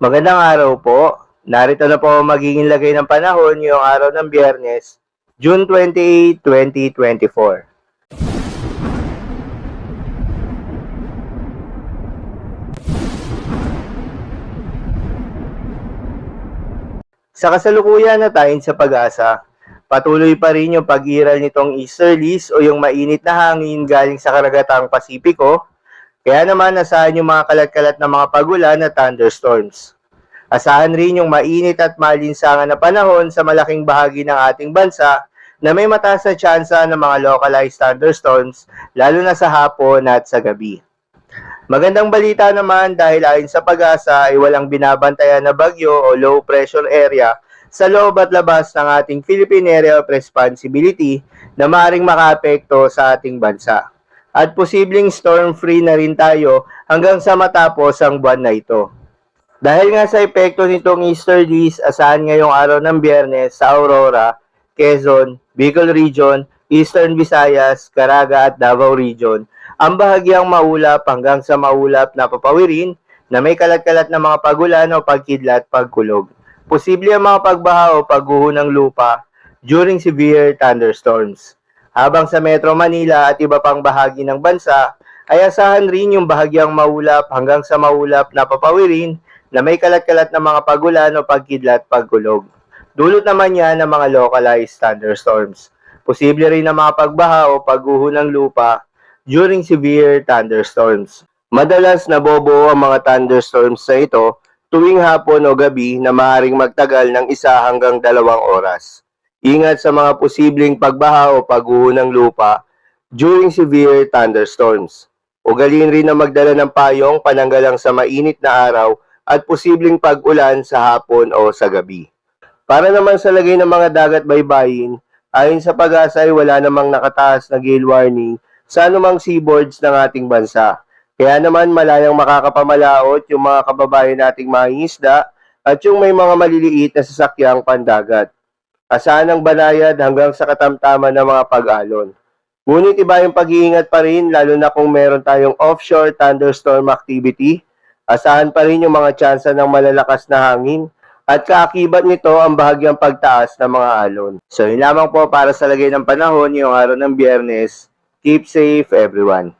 Magandang araw po. Narito na po ang magiging lagay ng panahon ngayong araw ng Biyernes, June 28, 2024. Sa kasalukuyan na tayo sa pag-asa, patuloy pa rin yung pag-iral nitong easterlies o yung mainit na hangin galing sa karagatang Pasipiko. Kaya naman asahan yung mga kalat-kalat na mga pagulan at thunderstorms. Asahan rin yung mainit at malinsangan na panahon sa malaking bahagi ng ating bansa na may mataas na tsansa ng mga localized thunderstorms lalo na sa hapon at sa gabi. Magandang balita naman dahil ayon sa pag-asa ay walang binabantayan na bagyo o low pressure area sa loob at labas ng ating Philippine Area of Responsibility na maaaring makaapekto sa ating bansa. At posibleng storm-free na rin tayo hanggang sa matapos ang buwan na ito. Dahil nga sa epekto nitong easterlies, asahan ngayong araw ng Biyernes sa Aurora, Quezon, Bicol Region, Eastern Visayas, Caraga at Davao Region ang bahagyang maulap hanggang sa maulap na papawirin na may kalat-kalat na mga pagulan o pagkidlat pagkulog. Posible ang mga pagbaha o pagguho ng lupa during severe thunderstorms. Habang sa Metro Manila at iba pang bahagi ng bansa, ay asahan rin yung bahagyang maulap hanggang sa maulap na papawirin na may kalat-kalat na mga pagulan o pagkidlat pagkulog. Dulot naman yan ng mga localized thunderstorms. Posible rin na mga pagbaha o pagguho ng lupa during severe thunderstorms. Madalas nabobuo ang mga thunderstorms sa ito tuwing hapon o gabi na maaaring magtagal ng 1 hanggang 2 oras. Ingat sa mga posibleng pagbaha o pagguho ng lupa during severe thunderstorms. Ugaliin rin na magdala ng payong pananggalang sa mainit na araw at posibleng pag-ulan sa hapon o sa gabi. Para naman sa lagay ng mga dagat baybayin, ayon sa pag-asa ay wala namang nakataas na gale warning sa anumang seaboards ng ating bansa. Kaya naman malayang makakapamalaot yung mga kababayan nating mangingisda at yung may mga maliliit na sasakyang pandagat. Asahan ang banayad hanggang sa katamtaman ng mga pag-alon. Ngunit iba yung pag-iingat pa rin lalo na kung meron tayong offshore thunderstorm activity. Asahan pa rin yung mga tsansa ng malalakas na hangin at kaakibat nito ang bahagyang pagtaas ng mga alon. So yun lamang po para sa lagay ng panahon yung araw ng Biyernes. Keep safe everyone.